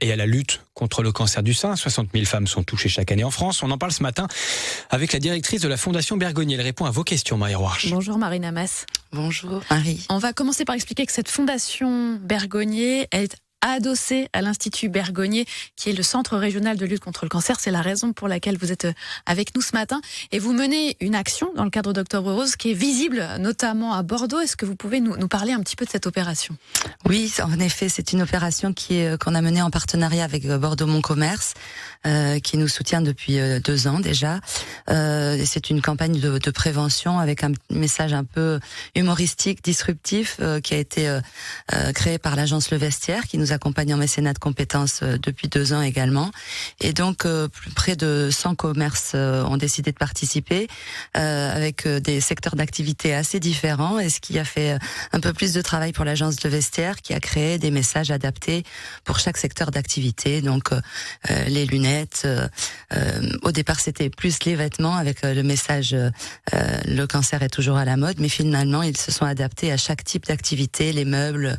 et à la lutte contre le cancer du sein. 60 000 femmes sont touchées chaque année en France. On en parle ce matin avec la directrice de la Fondation Bergonié. Elle répond à vos questions, Marie Roarch. Bonjour Marina Mas. Bonjour Marie. On va commencer par expliquer que cette Fondation Bergonié est adossée à l'Institut Bergonié, qui est le centre régional de lutte contre le cancer. C'est la raison pour laquelle vous êtes avec nous ce matin. Et vous menez une action dans le cadre d'Octobre Rose qui est visible notamment à Bordeaux. Est-ce que vous pouvez nous parler un petit peu de cette opération ? Oui, en effet, c'est une opération qu'on a menée en partenariat avec Bordeaux Mon Commerce, qui nous soutient depuis 2 ans déjà. C'est une campagne de prévention avec un message un peu humoristique, disruptif, qui a été créé par l'agence Le Vestiaire, qui nous accompagne en mécénat de compétences depuis 2 ans également. Et donc, près de 100 commerces ont décidé de participer, avec des secteurs d'activité assez différents, et ce qui a fait un peu plus de travail pour l'agence Le Vestiaire, qui a créé des messages adaptés pour chaque secteur d'activité. Donc, les lunettes, au départ c'était plus les vêtements avec le message le cancer est toujours à la mode, mais finalement ils se sont adaptés à chaque type d'activité, les meubles,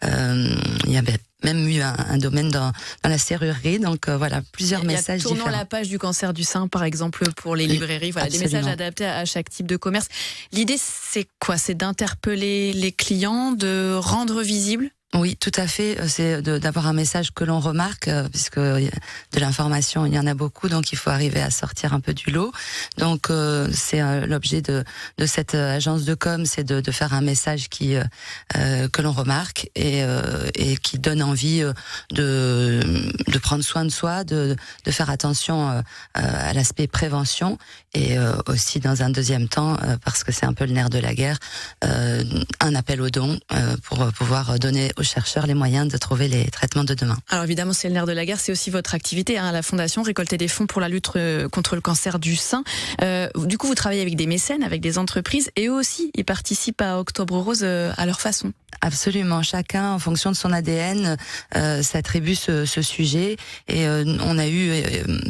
il y a même eu un domaine dans la serrurerie, donc voilà, plusieurs messages différents. Tournons la page du cancer du sein, par exemple, pour les librairies, voilà, des messages adaptés à chaque type de commerce. L'idée, c'est quoi ? C'est d'interpeller les clients, de rendre visible ? Oui, tout à fait. C'est d'avoir un message que l'on remarque, puisque de l'information, il y en a beaucoup, donc il faut arriver à sortir un peu du lot. Donc c'est l'objet de cette agence de com, c'est de faire un message que l'on remarque et qui donne envie de prendre soin de soi, de faire attention à l'aspect prévention, et aussi dans un deuxième temps, parce que c'est un peu le nerf de la guerre, un appel aux dons pour pouvoir donner aux chercheurs les moyens de trouver les traitements de demain. Alors évidemment, c'est le nerf de la guerre, c'est aussi votre activité, à la Fondation, récolter des fonds pour la lutte contre le cancer du sein. Du coup, vous travaillez avec des mécènes, avec des entreprises, et eux aussi, ils participent à Octobre Rose à leur façon. Absolument, chacun en fonction de son ADN s'attribue ce sujet, et on a eu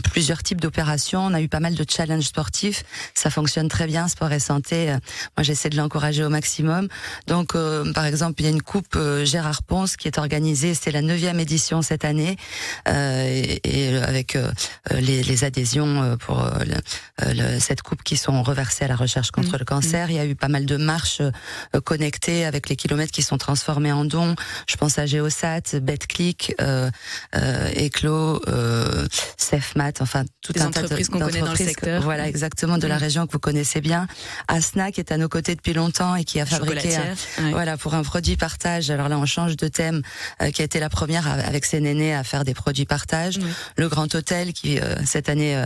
plusieurs types d'opérations, on a eu pas mal de challenges sportifs, ça fonctionne très bien, sport et santé, moi j'essaie de l'encourager au maximum. Donc par exemple, il y a une coupe Gérard Ponce qui est organisée, c'est la 9e édition cette année, et avec les adhésions pour cette coupe qui sont reversées à la recherche contre le cancer. Il y a eu pas mal de marches connectées avec les kilomètres qui sont transformés en dons. Je pense à Géosat, BetClick, Eclos, Sefmat, enfin tout un tas d'entreprises qu'on connaît dans le secteur. Voilà, exactement, de la région que vous connaissez bien. Asna qui est à nos côtés depuis longtemps et qui a fabriqué voilà, pour un produit partage. Alors là, on change de thème, qui a été la première avec ses nénés à faire des produits partage. Le Grand Hôtel qui cette année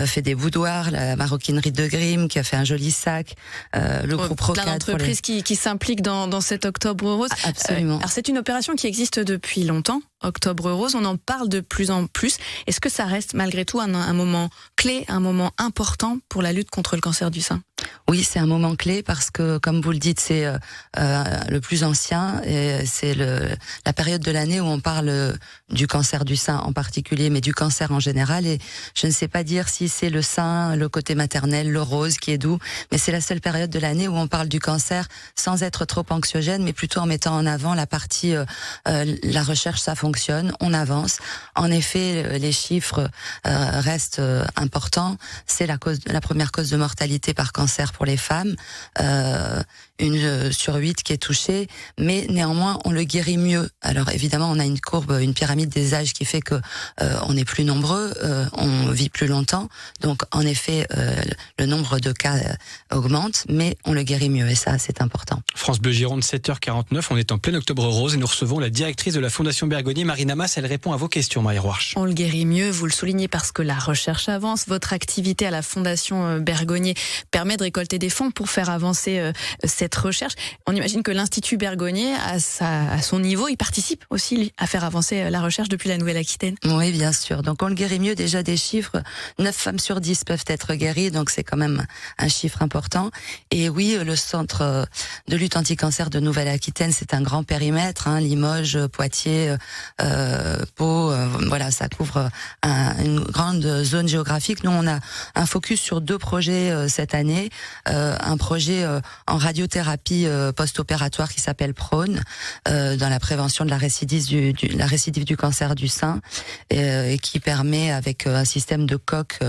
fait des boudoirs, la maroquinerie de Grimm qui a fait un joli sac, le groupe Rocade. Plein d'entreprises qui s'impliquent dans cet Octobre Rose. Absolument. Alors c'est une opération qui existe depuis longtemps, Octobre Rose, on en parle de plus en plus. Est-ce que ça reste malgré tout un moment clé, un moment important pour la lutte contre le cancer du sein ? Oui, c'est un moment clé parce que, comme vous le dites, c'est le plus ancien et c'est la période de l'année où on parle du cancer du sein en particulier, mais du cancer en général. Et je ne sais pas dire si c'est le sein, le côté maternel, le rose qui est doux, mais c'est la seule période de l'année où on parle du cancer sans être trop anxiogène, mais plutôt en mettant en avant la partie la recherche, ça fonctionne, on avance. En effet, les chiffres restent importants. C'est la première cause de mortalité par cancer pour les femmes, 1 sur 8 qui est touchée, mais néanmoins on le guérit mieux. Alors évidemment on a une courbe, une pyramide des âges qui fait que on est plus nombreux, on vit plus longtemps, donc en effet le nombre de cas augmente, mais on le guérit mieux et ça c'est important. France Bleu Gironde, 7h49, on est en plein Octobre Rose et nous recevons la directrice de la Fondation Bergonié, Marina Mas. Elle répond à vos questions, Marie Roarch. On le guérit mieux, vous le soulignez, parce que la recherche avance. Votre activité à la Fondation Bergonié permet de récolter des fonds pour faire avancer cette recherche. On imagine que l'Institut Bergonié, à son niveau, il participe aussi à faire avancer la recherche depuis la Nouvelle-Aquitaine. Oui, bien sûr. Donc on le guérit mieux, déjà des chiffres. 9 femmes sur 10 peuvent être guéries, donc c'est quand même un chiffre important. Et oui, le centre de lutte anti-cancer de Nouvelle-Aquitaine, c'est un grand périmètre, Limoges, Poitiers, Pau, voilà, ça couvre une grande zone géographique. Nous, on a un focus sur 2 projets cette année. Un projet en radiothérapie post-opératoire qui s'appelle PRONE, dans la prévention de la récidive du cancer du sein, et qui permet, avec un système de coque,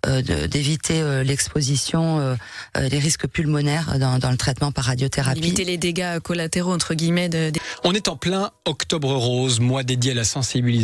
d'éviter l'exposition, les risques pulmonaires dans le traitement par radiothérapie. Limiter les dégâts collatéraux, entre guillemets. On est en plein Octobre Rose, mois dédié à la sensibilisation